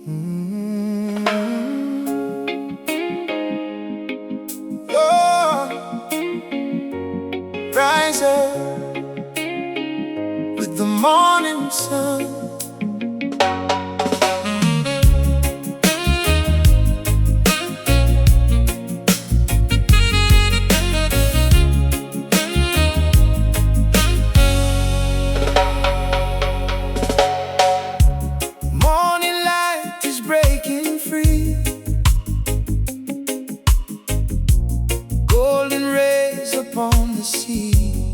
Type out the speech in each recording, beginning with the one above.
Mm. Oh, rise up with the morning sun. Breaking free, golden rays upon the sea.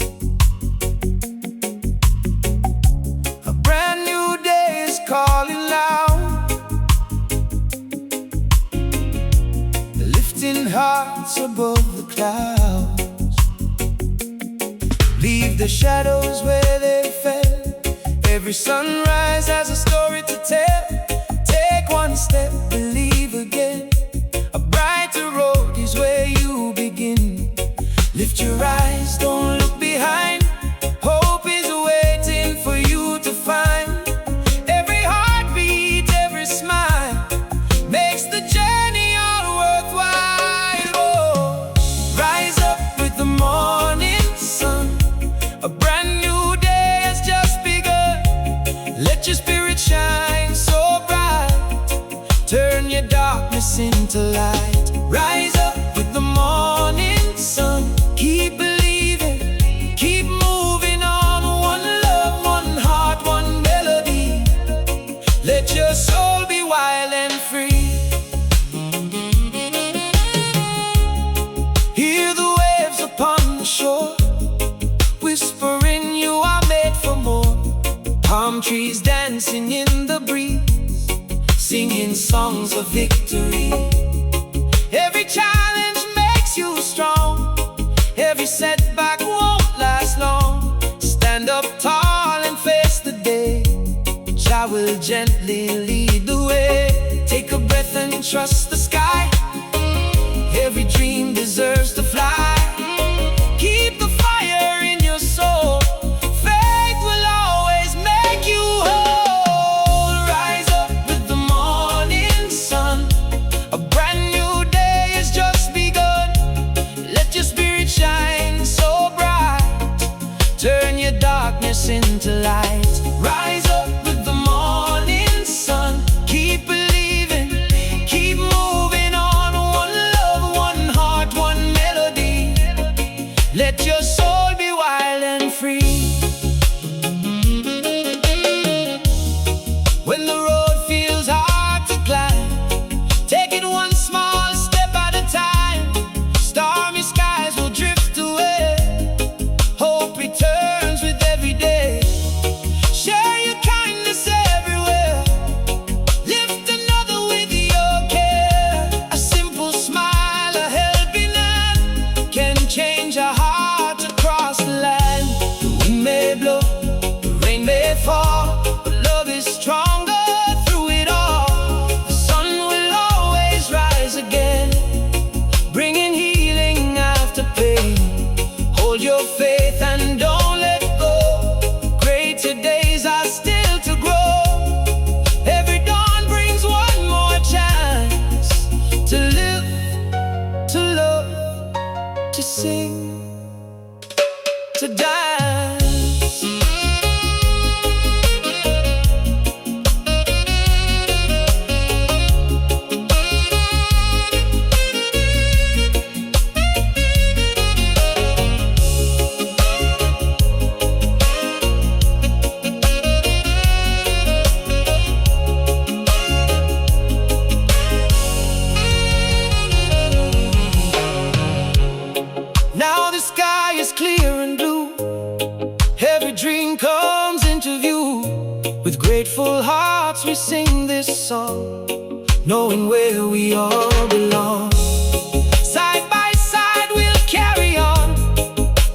A brand new day is calling loud, lifting hearts above the clouds. Leave the shadows where they fell. Every sunrise has a story to tell. Take one step, believe again. A brighter road is where you begin. Lift your eyes, don't look behind. Hope is waiting for you to find. Every heartbeat, every smile makes the journey all worthwhile. Oh, rise up with the morning sun. A brand new day has just begun. Let your spirit shine so bright. Turn your darkness into light. Rise up with the morning sun. Keep believing, keep moving on. One love, one heart, one melody. Let your soul be wild and free. Hear the waves upon the shore, whispering you are made for more. Palm trees dancing in the breeze, singing songs of victory. Every challenge makes you strong. Every setback won't last long. Stand up tall and face the day. Jah will gently lead the way. Take a breath and trust the sky. Every dream deserves to fly. Keep the fire in your soul. Faith will always make you whole. Rise up with the morning sun. A brand new day has just begun. Let your spirit shine so bright. Turn your darkness into light. Rise up with the morning sun. Keep believing, keep moving on. One love, one heart, one melody. Let your soul be wild and free. When the road feels hard to climb, take it one small step at a time. Stormy skies will drift away. Hope returns with every day. Share your kindness everywhere. Lift another with your care. A simple smile, a helping hand can change a heart across the land. The wind may blow, the rain may fall, but love is stronger through it all. The sun will always rise again, bringing healing after pain. Hold your faith and don't let go. Greater days are still to grow. Every dawn brings one more chance to live, to love, to sing, to dance. Now the sky is clear and blue. Every dream comes into view. With grateful hearts we sing this song, knowing where we all belong. Side by side we'll carry on,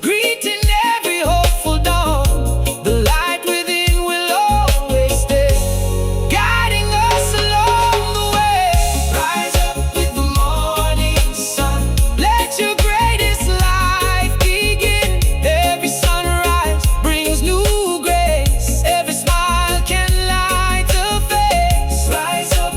greeting every hopeful dawn. The light within will always stay, guiding us along the way. Rise up with the morning sun. Let your greatest life begin. Every sunrise brings new grace. Every smile can light the face. Rise up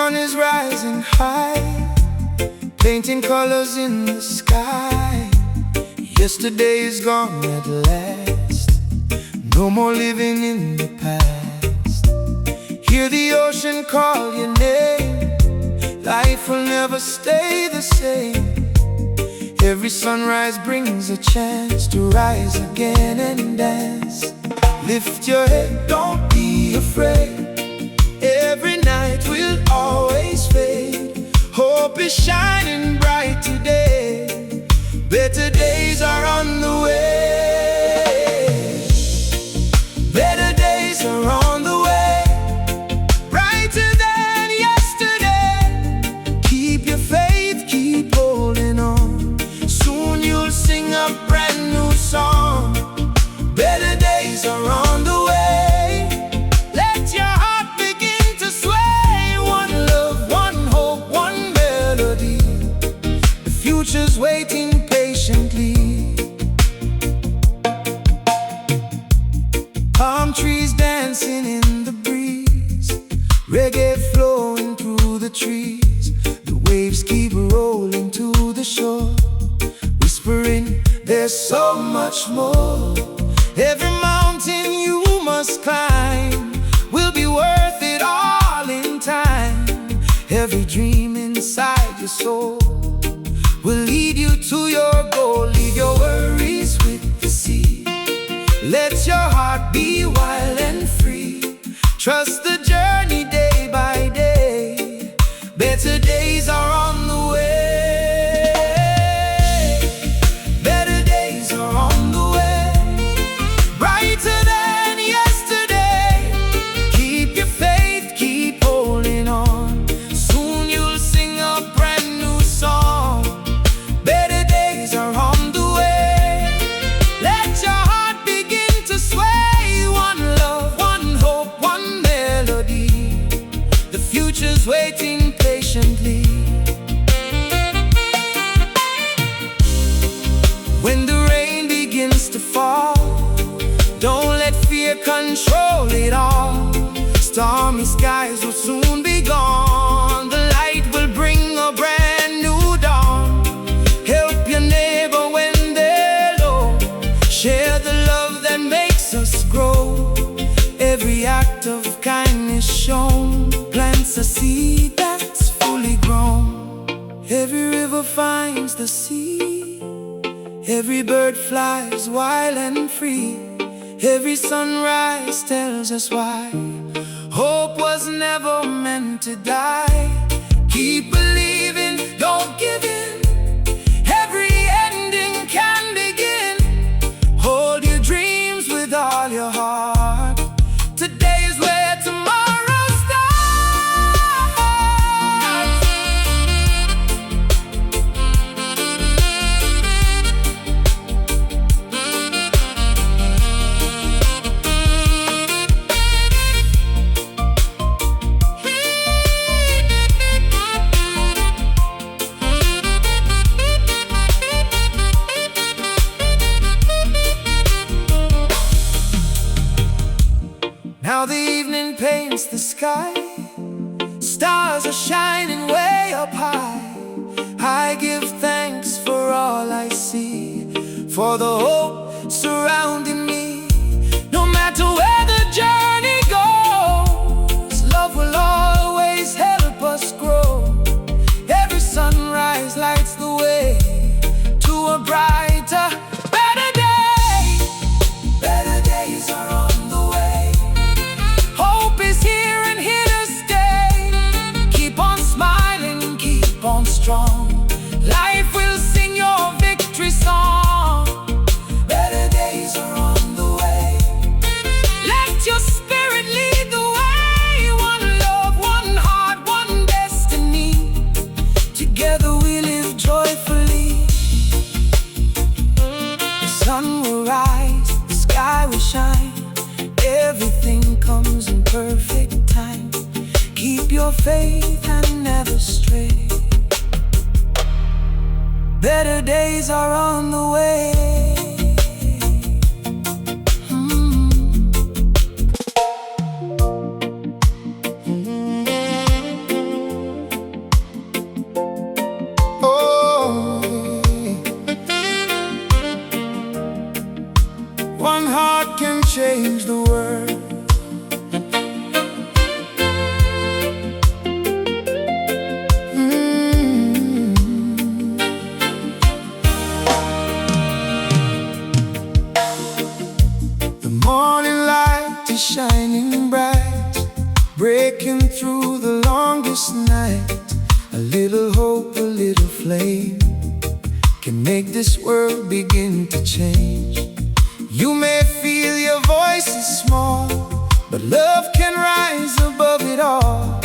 sun is rising high, painting colors in the sky. Yesterday is gone at last, no more living in the past. Hear the ocean call your name, life will never stay the same. Every sunrise brings a chance to rise again and dance. Lift your head, don't be afraid. Every night will always fade. Hope is shining bright today. Better days are on the way. Better days are on the way. Brighter than yesterday. Keep your faith, keep holding on. Soon you'll sing a brand new song. Better days are on the way. Let your heart begin to sway. One love, one hope, one melody. The future's waiting patiently. Palm trees dancing in the breeze, reggae flowing through the trees. The waves keep rolling to the shore, whispering, there's so much more. Every mountain you must climb will be worth it all in time. Every dream inside your soul will lead you to your goal. Leave your worries with the sea. Let your heart be wild and free. Trust the journey day by day. Better days are on the way. Better days are on the way. Brighter than yesterday. Keep your faith, keep holding on. Soon you'll sing a brand new song. Better days are on the way. Let your heart begin to sway. One love, one hope, one melody. The future's waiting patiently. When the rain begins to fall, don't let fear control it all. Stormy skies will soon be gone. The light will bring a brand new dawn. Help your neighbor when they're low. Share the love that makes us grow. Every act of kindness shown plants a seed that's fully grown. Every river finds the sea. Every bird flies wild and free. Every sunrise tells us why hope was never meant to die. Keep believing, don't give in. Every ending can begin. Hold your dreams with all your heart. Today is where tomorrow starts. Now the evening paints the sky. Stars are shining way up high. I give thanks for all I see, for the hope surrounding me. No matter where the journey goes, love will always help us grow. Every sunrise lights the way to a brighter, better day. Better days are on the way. Hope is here and here to stay. Keep on smiling, keep on strong. Life will sing your victory song. Better days are on the way. Let your spirit lead the way. One love, one heart, one destiny. Together we live joyfully. The sun will rise, the sky will shine. Everything comes in perfect time. Keep your faith and never stray. Better days are on the way. the hope a little flame can make this world begin to change. You may feel your voice is small, but love can rise above it all.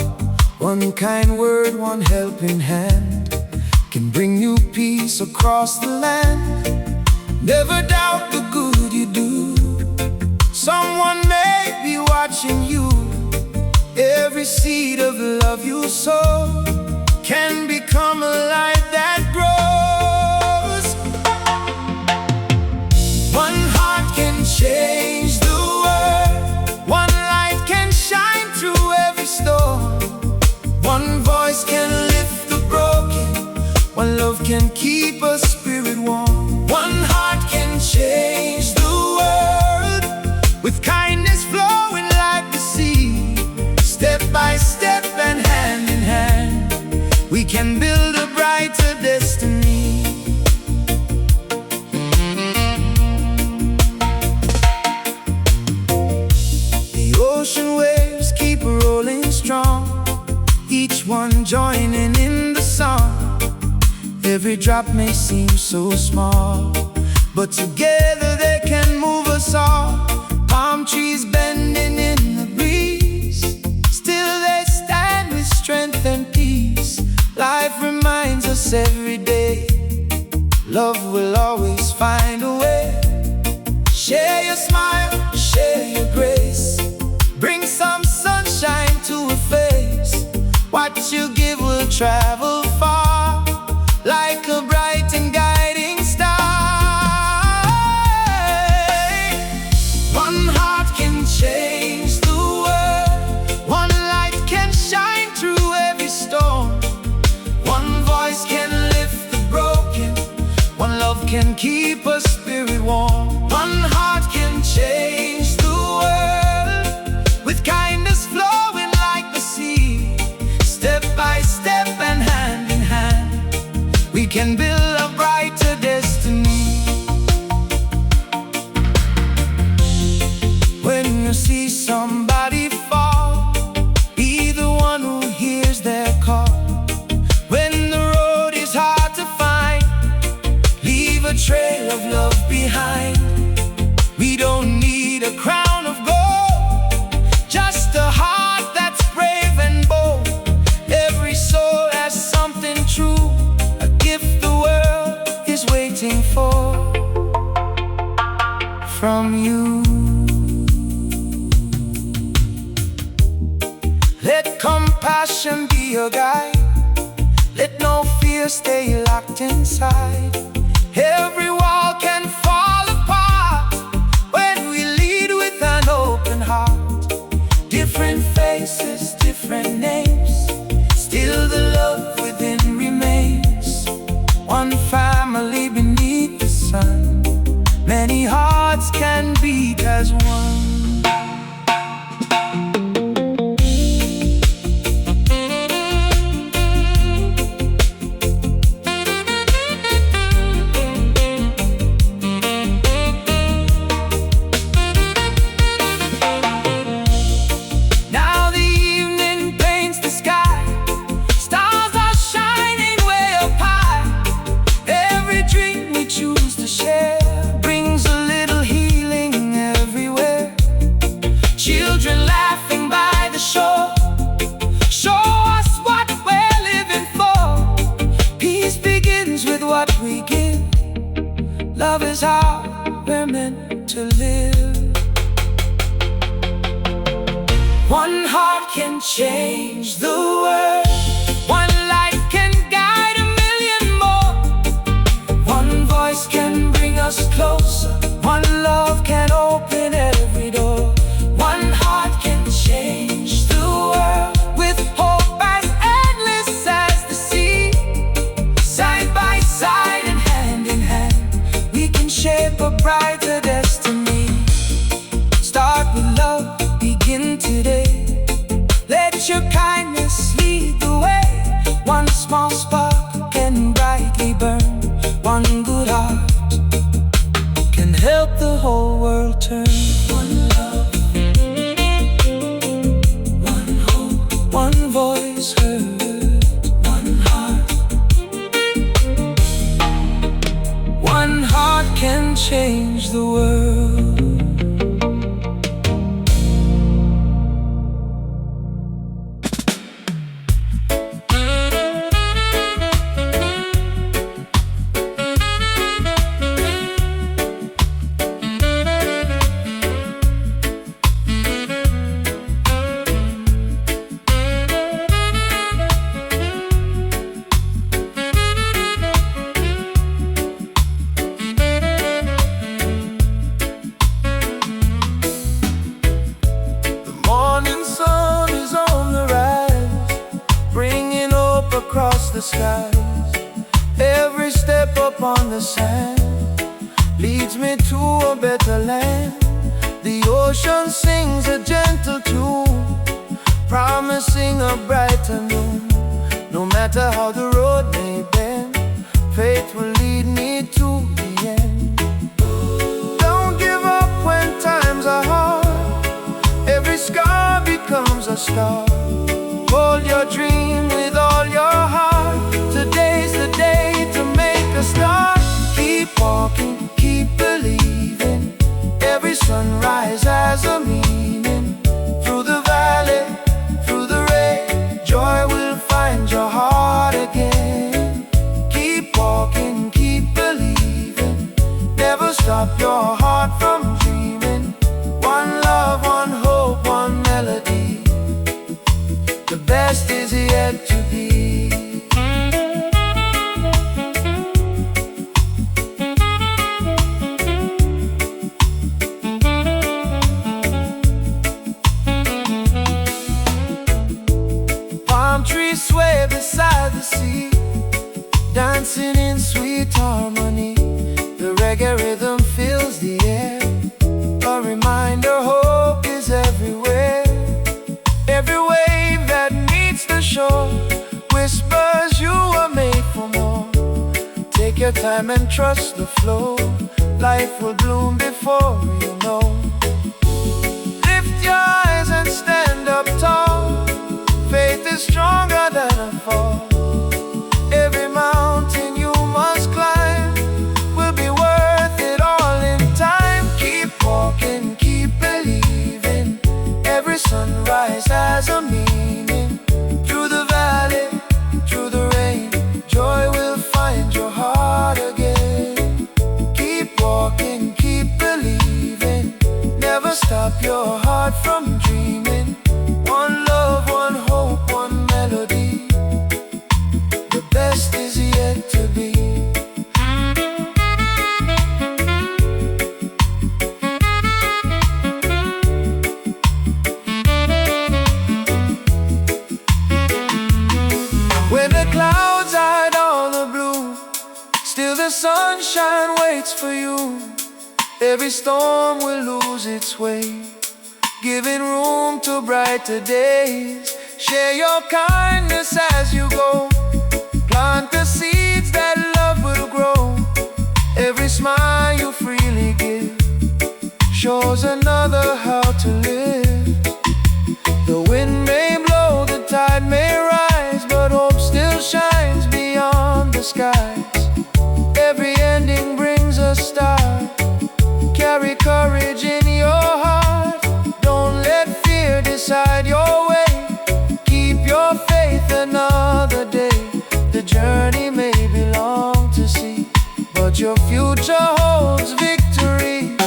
One kind word, one helping hand can bring new peace across the land. Never doubt the good you do. Someone may be watching you. Every seed of love you sow can become a light that grows. One heart can change the world. One light can shine through every storm. One voice can lift the broken. One love can keep a spirit warm. One heart can change the world, with kindness flowing like the sea. Step by step and hand in hand, we can build a brighter destiny. The ocean waves keep rolling strong, each one joining in the song. Every drop may seem so small, but together they can move us all. Palm trees bending in the breeze, still they stand with strength and peace. Life reminds us every day, love will always find a way. Share your smile, share your grace, bring some sunshine to a face. What you give will travel far, like a bright and guiding star. One heart can change the world. One light can shine through every storm. One voice can lift the broken. One love can keep a spirit warm. One heart can change the world, with kindness flowing like the sea. Step by step and hand in hand, we can build a brighter destiny. When you see somebody fall, be the one who hears their call. When the road is hard to find, leave a trail of love behind. We don't need a crown of gold, just a heart that's brave and bold. Every soul has something true, a gift the world is waiting for from you. Let compassion be your guide. Let no fear stay locked inside. Every wall can fall apart when we lead with an open heart. Different faces, different names, still the love within remains. One family beneath the sun, many hearts can beat as one. Children laughing by the shore, show us what we're living for. Peace begins with what we give. Love is how we're meant to live. One heart can change the world. One light can guide a million more. One voice can bring us closer. One love can open every door. One heart can change the world, with hope as endless as the sea. Side by side and hand in hand, we can shape a brighter destiny. Start with love, begin today. Let your kindness lead the way. One small spark can brightly burn. One good heart can help the whole world turn. One love, one hope, one voice heard. One heart change the world. Across the skies, every step upon the sand leads me to a better land. The ocean sings a gentle tune, promising a brighter noon. No matter how the road may bend, faith will lead me to the end. Don't give up when times are hard, every scar becomes a star. Hold your dream with all your heart, today's the day to make a start. Keep walking, keep believing, every sunrise has a meaning. Through the valley, through the rain, joy will find your heart again. Keep walking, keep believing, never stop your heart from dreaming. One love, one hope, one melody, the best is yet to be. Palm trees sway beside the sea, dancing in sweet harmony. The reggae rhythm fills the air, a reminder hope is everywhere. Every wave that meets the shore whispers you are made for more. Take your time and trust the flow, life will bloom before you know. Lift your eyes and stand up tall, faith is stronger than a fall. Every mountain you must climb will be worth it all in time. Keep walking, keep believing, every sunrise has a meaning. Through the valley, through the rain, joy will find your heart again. Keep walking, keep believing, never stop your heart from dreaming. One love, one hope, one melody, the best is yet to be. When the clouds hide all the blue, still the sunshine waits for you. Every storm will lose its way, giving room to brighter days. Share your kindness as you go, plant the seeds that love will grow. Every smile you freely give shows another how to live. The wind may blow, the tide may rise, but hope still shines beyond the skies. Every ending brings a start, carry courage in your heart. Don't let fear decide your way, keep your faith another day. The journey may be long to see, but your future holds victory.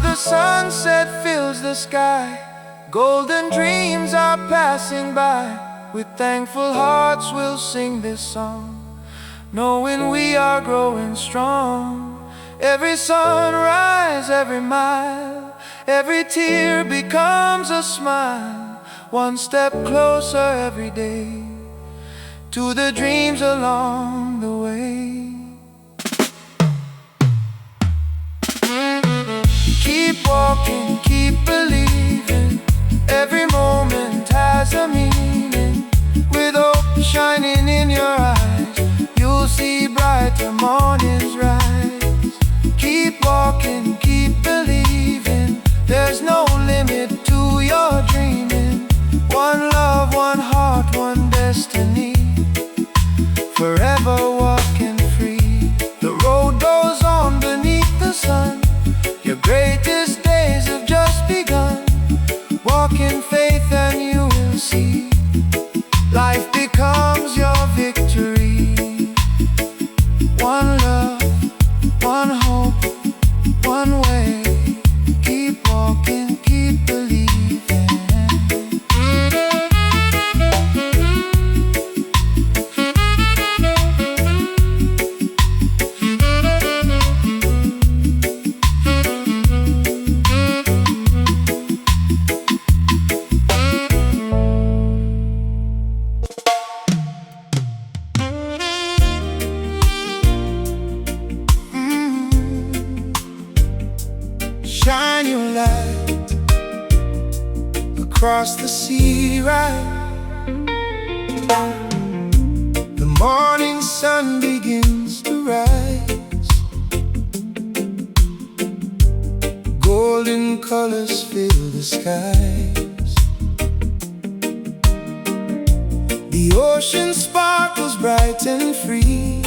The sunset fills the sky, golden dreams are passing by. With thankful hearts we'll sing this song, knowing we are growing strong. Every sunrise, every mile, every tear becomes a smile. One step closer every day to the dreams along the way. Keep walking, keep believing, see brighter mornings rise. Keep walking, keep believing. There's no limit to your dreaming. One love, one heart, one destiny. Forever walking free. The road goes on beneath the sun. Your greatest days have just begun. Walk in faith and you will see. Life becomes your victory. One love, one hope, one way. Keep walking, keep believing. Shine your light across the sea, right? The morning sun begins to rise. Golden colors fill the skies. The ocean sparkles bright and free,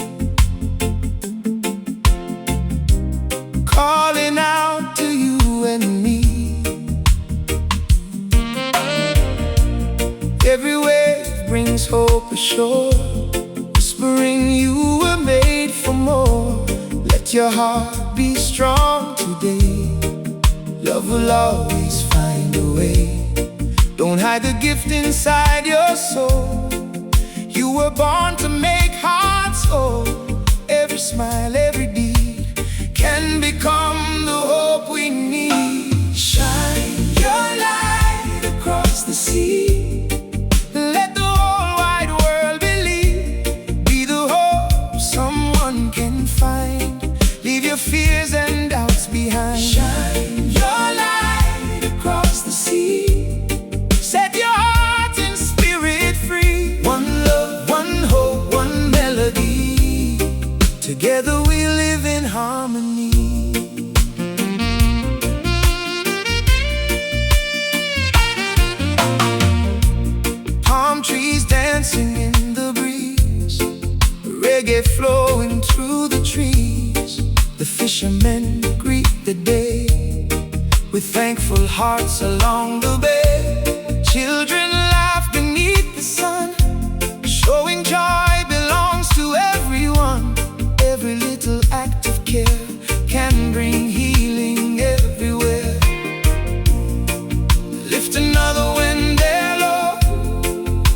calling out to you and me. Every wave brings hope ashore, whispering you were made for more. Let your heart be strong today. Love will always find a way. Don't hide the gift inside your soul. You were born to make hearts whole. Every smile, every deed can become the hope we need. Shine your light across the sea. Let the whole wide world believe. Be the hope someone can find. Leave your fears and doubts behind. Shine your light across the sea. Set your heart and spirit free. One love, one hope, one melody. Together we live in harmony. Palm trees dancing in the breeze, reggae flowing through the trees. The fishermen greet the day with thankful hearts along the bay. Children laugh beneath the sun, showing joy belongs to everyone. Every little act of care can bring healing everywhere. Lift another when they're low.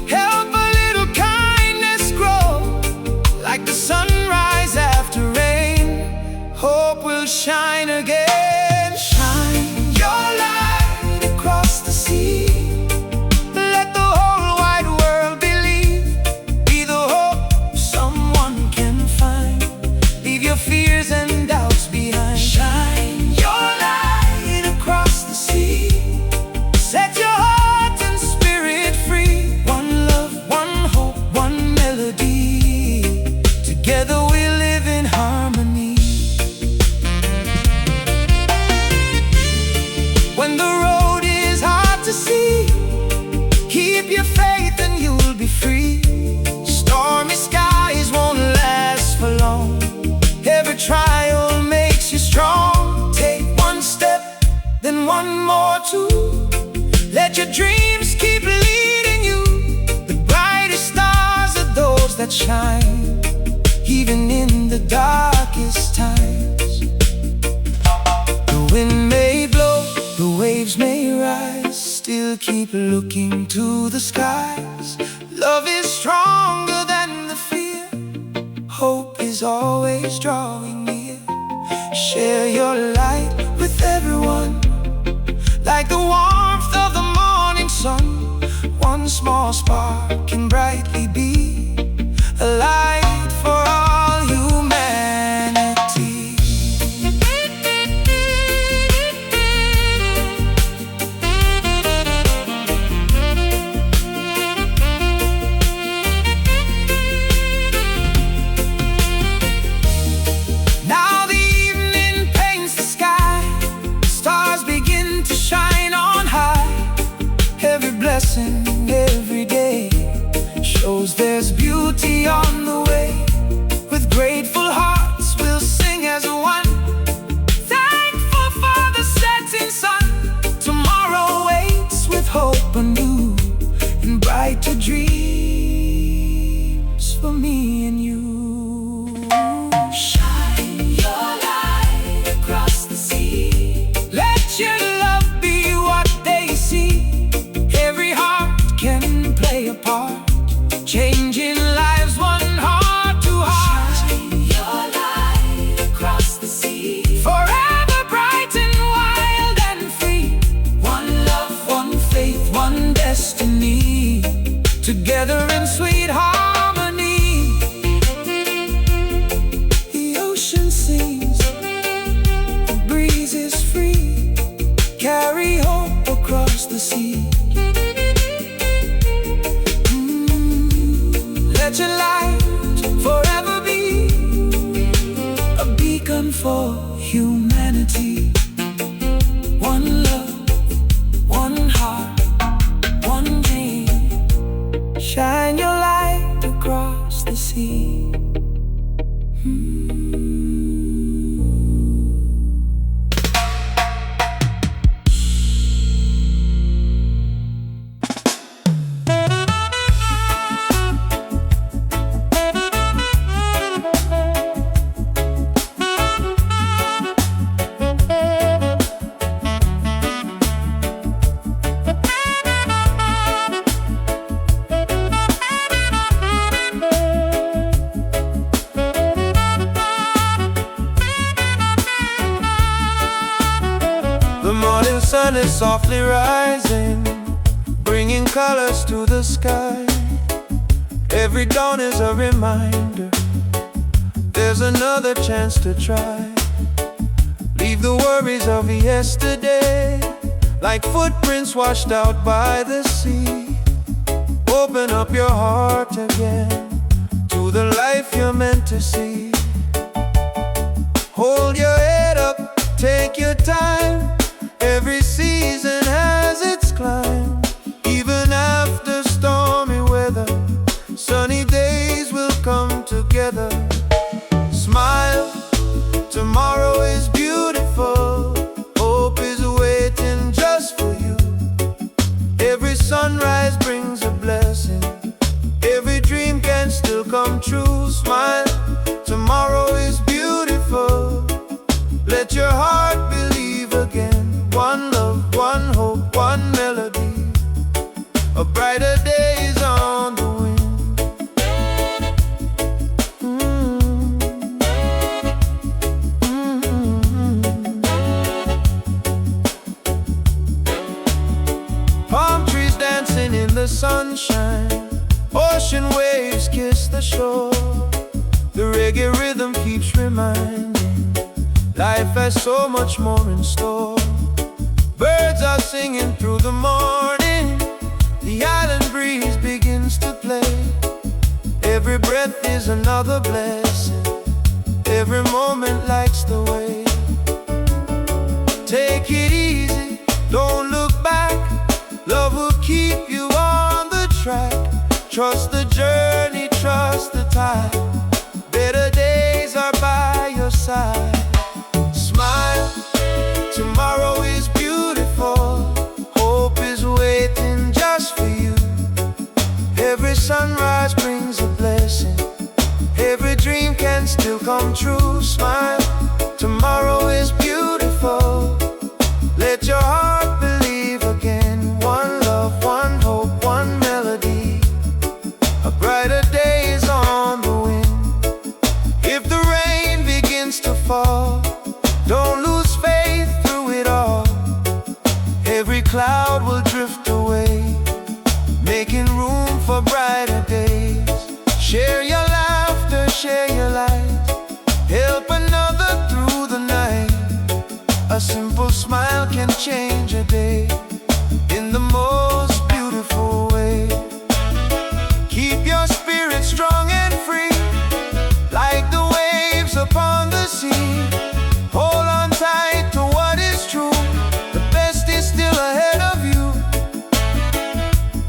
Help a little kindness grow. Like the sunrise after rain, hope will shine again. Shine your light across the sea. Let the whole wide world believe. Be the hope someone can find. Leave your fears and doubts behind. Shine your light across the sea. Set your heart and spirit free. One love, one hope, one melody. Together we live in harmony. When the road is hard to see, keep your faith and you'll be free. Stormy skies won't last for long. Every trial makes you strong. Take one step, then one more too. Let your dreams keep leading you. The brightest stars are those that shine, even in the darkest times. The wind may blow, the waves may rise, still keep looking to the skies. Love is stronger than the fear. Hope is always drawing near. Share your light with everyone, like the warmth of the morning sun. One small spark can brightly be a light for all humanity. across the sea. Let your light forever be a beacon for humanity. One love, one heart, one dream. Shine your light across the sea. The morning sun is softly rising, bringing colors to the sky. Every dawn is a reminder, there's another chance to try. Leave the worries of yesterday, like footprints washed out by the sea. Open up your heart again to the life you're meant to see. Hold your head up, take your time. Every season has its climb. Even after stormy weather, sunny days will come together. Smile, tomorrow is beautiful. Hope is waiting just for you. Every sunrise brings a blessing. Every dream can still come true. Smile, tomorrow is beautiful. Let your heart believe again. One love, one hope, one melody. A brighter day is on the wind. Palm trees dancing in the sunshine. Ocean waves kiss the shore. The reggae rhythm keeps reminding life has so much more in store. Birds are singing through the morning. The island breeze begins to play. Every breath is another blessing. Every moment lights the way. Take it easy, don't look back. Love will keep you on the track. Trust the journey, trust the tide. Better days are by your side. Smile, tomorrow is beautiful. Hope is waiting just for you. Every sunrise brings a blessing. Every dream can still come true. Smile, tomorrow is beautiful. Let your heart believe again. One love, one hope, one melody. A brighter day is on the wind. If the rain begins to fall, don't lose faith through it all. Every cloud will drift away, making room for brighter days. Share your laughter, share your light. Help another through the night. A simple smile can change a day in the most beautiful way. Keep your spirit strong and free, like the waves upon the sea. Hold on tight to what is true. The best is still ahead of you.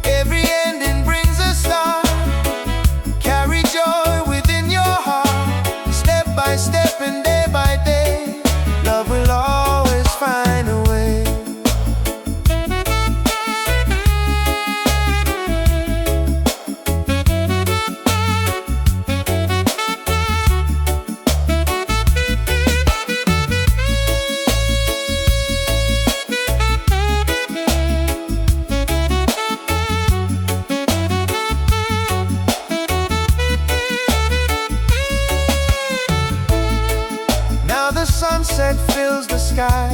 Every ending brings a start. Carry joy within your heart. Step by step and day by day, love will always find a way. The sunset fills the sky.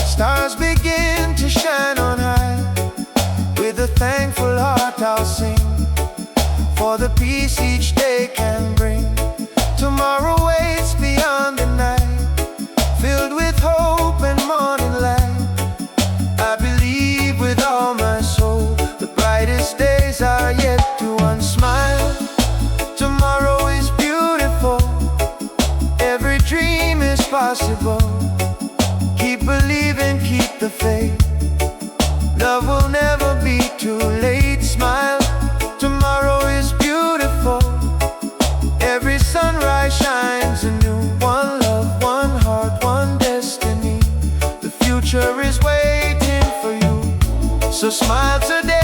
Stars begin to shine on high. With a thankful heart I'll sing for the peace each day can bring. Tomorrow waits beyond the night, filled with hope and morning light. I believe with all Keep believing, keep the faith. Love will never be too late. Smile, tomorrow is beautiful. Every sunrise shines anew. One love, one heart, one destiny. The future is waiting for you. So smile today.